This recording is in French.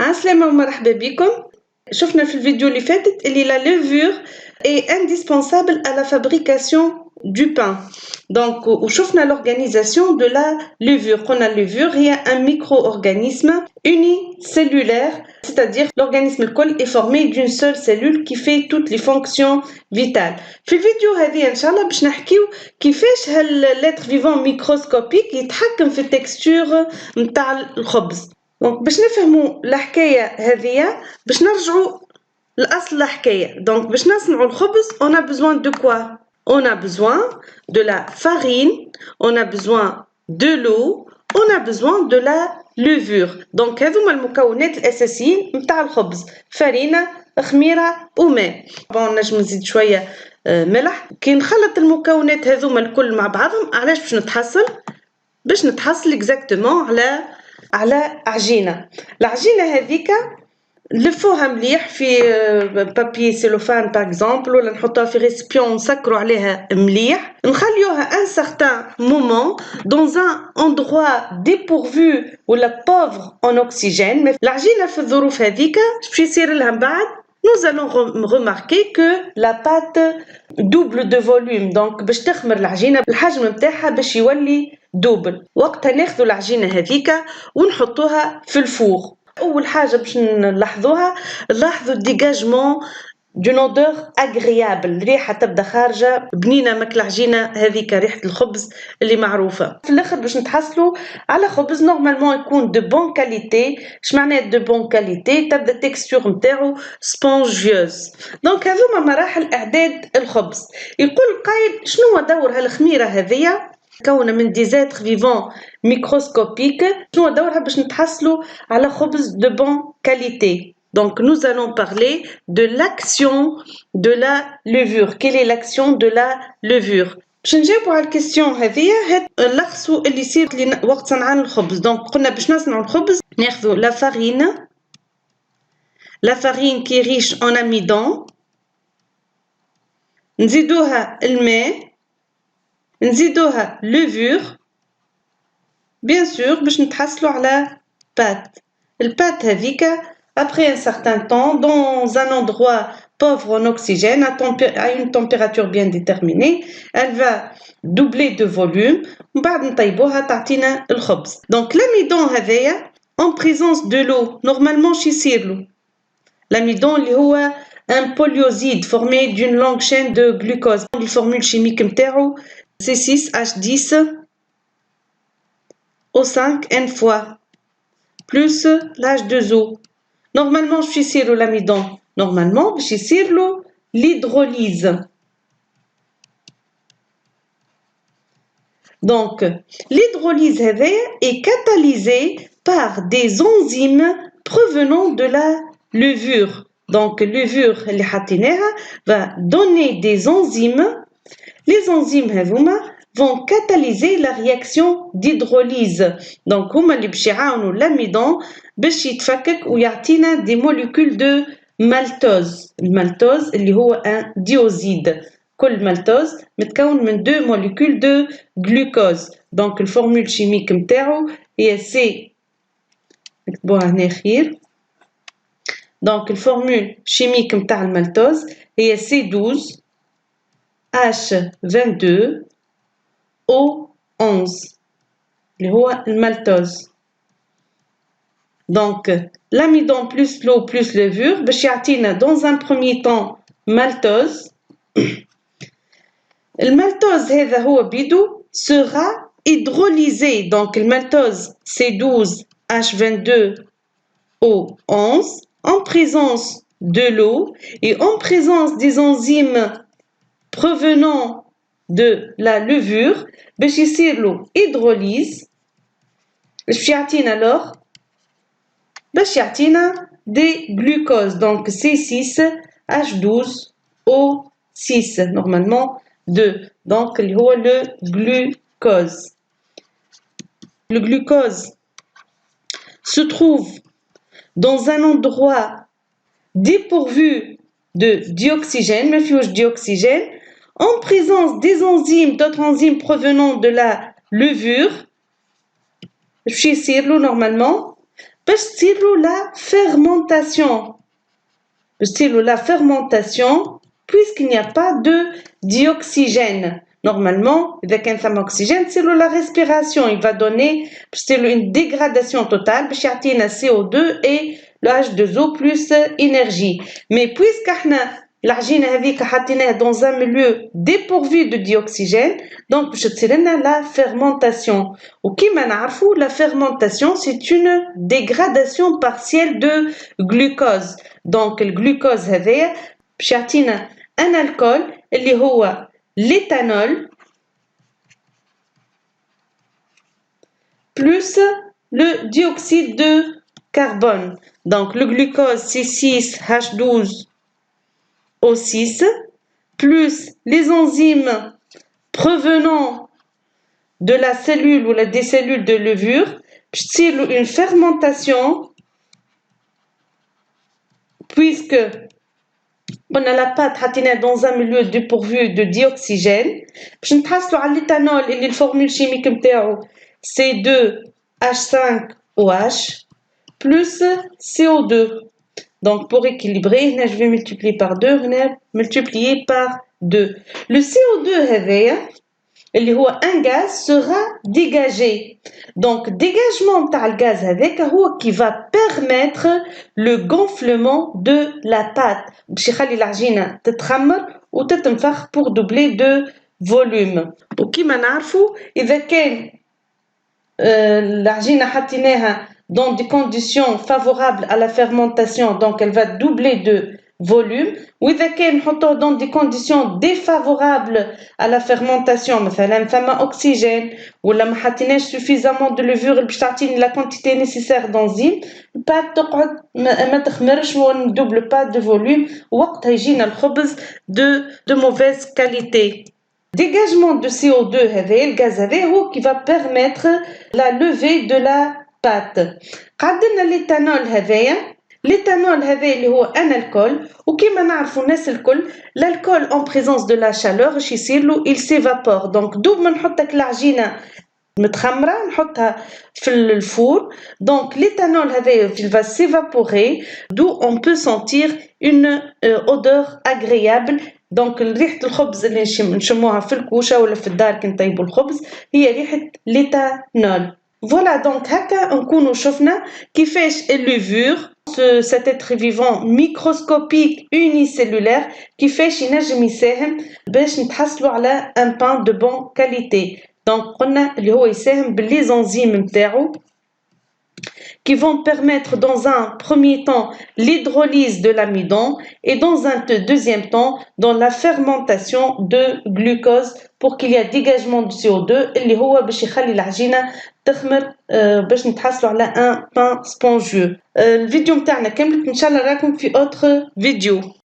عسلامة ومرحبا بكم. شفنا في الفيديو اللي فاتت اللي la levure est indispensable à la fabrication du pain. Donc وشفنا l'organisation de la levure. قلنا levure هي un micro-organisme unicellulaire, c'est-à-dire l'organisme الكل est formé d'une seule cellule qui fait toutes les fonctions vitales. في الفيديو هذه ان شاء الله باش نحكيو كيفاش هاللتر فيفون ميكروسكوبيك يتحكم في التكستور نتاع الخبز. دونك باش نفهموا الحكايه هذه باش نرجعوا لاصل الحكايه. دونك باش نصنعوا الخبز on a besoin de quoi? On a besoin de la farine, on a besoin de l'eau, on a besoin de la levure. دونك هذوما المكونات الاساسيين نتاع الخبز: فرينه، خميره وماء. بون نجم نزيد شويه ملح. كي نخلط المكونات هذوما الكل مع بعضهم علاش باش نتحصل اكزاكتومون على عجينه. العجينه هذيك نلفوها مليح في بابي سيلوفان باغ اكزومبل، ولا نحطوها في ريسبيون نسكروا عليها مليح، نخليوها ان سارتان مومون دون ان اندروا ديبورفو ولا بوفر اون اوكسيجين. العجينه في الظروف هذيك باش يصير لها من بعد nous allons remarquer que la pâte double de volume. donc باش تخمر العجينه الحجم نتاعها باش يولي دوبل. وقتها ناخذوا العجينه هذيك ونحطوها في الفور. اول حاجه باش نلاحظوها نلاحظوا الديجاجمون دون اودور اغريابل، الريحه تبدا خارجه بنينه ماك العجينه هذيك، ريحه الخبز اللي معروفه. في الاخر باش نتحصلوا على خبز نورمالمون يكون دو بون كاليتي. اش معناه دو بون كاليتي؟ تبدا التكستور نتاعو سبونجيوز. دونك هذوما مراحل اعداد الخبز. يقول القائل شنو هو دور هالخميره هذيا مكونه من دي زيتر فيفون ميكروسكوبيك، شنو دورها باش نتحصلوا على خبز دو بون كاليتي. Donc nous allons parler de l'action de la levure. Quelle est l'action de la levure? باش نجاوبوا على الكيستيون هذه نلخصوا اللي يصير وقت صنعان الخبز. دونك قلنا باش نصنعوا الخبز ناخذوا لا فارين كي ريش en amidon، نزيدوها الماء، نزيدوها levure bien sûr باش نتحصلوا على pâte. البات هذيك après un certain temps dans un endroit pauvre en oxygène à une température bien déterminée elle va doubler de volume ومن بعد نطيبوها تعطينا الخبز. donc l'amidon هذايا en présence de l'eau normalement شي يصيرلو l'amidon اللي هو un polyoside formé d'une longue chaîne de glucose. الفورمول chimique نتاعو C6H10 O5 N fois plus l'H2O. Normalement باش يصيروا l'amidon normalement باش يصيرلو l'hydrolyse. donc l'hydrolyse هذايا est catalysée par des enzymes provenant de la levure. donc levure اللي حطيناها va donner des enzymes. les enzymes هذوما vont catalyser la réaction d'hydrolyse. donc هما اللي باش يعاونوا l'amidon باش يتفكك ويعطينا دي موليكول دو مالتوز. المالتوز اللي هو ان ديوزيد. كل مالتوز متكون من دو موليكول دو جلوكوز. دونك الفورمول شيميك نتاعو هي سي، نكتبوها هنا خير. دونك الفورمول شيميك نتاع المالتوز هي C12 H22 O11 اللي هو المالتوز. donc l'amidon plus l'eau plus levure باش يعطينا dans un premier temps maltose. المالتوز هذا هو بيدو sera hydrolysé. donc المالتوز C12 H22 O11 en présence de l'eau et en présence des enzymes provenant de la levure باش يصيرلو hydrolyse باش يعطينا alors باش يعطينا des glucoses. donc C6 H12 O6 normalement 2. donc اللي هو le glucose. le glucose se trouve dans un endroit dépourvu de dioxygène, ما فيهوش dioxygène, en présence des enzymes, d'autres enzymes provenant de la levure باش يصيرلو normalement باش تصيروا la fermentation. La fermentation, puisqu'il n'y a pas de dioxygène. Normalement, إذا كان ثم oxygène, c'est la respiration. Il va donner une dégradation totale, باش يعطينا CO2 et le H2O plus énergie. Mais puisqu'احنا العجينة هذيك حطيناها dans un milieu dépourvu de dioxygène, donc باش تصير لنا la fermentation. وكيما نعرفوا la fermentation c'est une dégradation partielle de glucose. Donc le glucose هذايا باش يعطينا un alcool اللي هو l'éthanol plus le dioxyde de carbone. Donc le glucose c'est 6H12O6 plus les enzymes provenant de la cellule ou des cellules de levure, c'est une fermentation puisque on a la pâte dans un milieu dépourvu de dioxygène. Je ne passe à l'éthanol et la formule chimique C2H5OH plus CO2. Donc pour équilibrer, je vais multiplier par 2, multiplier par 2. Le CO2 un gaz sera dégagé. Donc dégagement de gaz avec qui va permettre le gonflement de la pâte. Pour doubler de volume. وكما نعرفوا إذا كان العجينة حطيناها dans des conditions favorables à la fermentation, donc elle va doubler de volume. وإذا كان نحطوه dans des conditions défavorables à la fermentation, مثلا فما oxygène ولا ما حطيناش suffisamment de levure باش تعطيني la quantité nécessaire d'enzymes, البات تقعد ما تخمرش وما double pas de volume, وقتها يجينا الخبز de mauvaise qualité. Dégagement de CO2 le gaz qui va permettre la levée de la pâte. قعدنا l'éthanol l'éthanol اللي هو un alcool وكما نعرفوا الناس الكل l'alcool en présence de la chaleur اش يصير له il s'évapore. Donc دوب ما نحطك العجينه متخمره نحطها في الفور, donc l'éthanol il va s'évaporer, d'où on peut sentir une odeur agréable. Donc ريحة الخبز اللي نشموها في الكوشة ولا في الدار كي نطيبوا الخبز هي ريحة l'éthanol. Voilà, donc هكا نكونوا شفنا كيفاش الليفور cet être vivant microscopique unicellulaire كيفاش ينجم يساهم باش نتحصلوا على un pain de bonne qualité. Donc قلنا اللي هو يساهم باللي انزيم نتاعو qui vont permettre dans un premier temps l'hydrolyse de l'amidon et dans un deuxième temps dans la fermentation de glucose pour qu'il y ait dégagement de CO2 اللي هو باش يخلي العجينة تخمر باش نتحصلوا على un pain spongieux. الفيديو متاعنا كملت, ان شاء الله راكم في autre vidéo.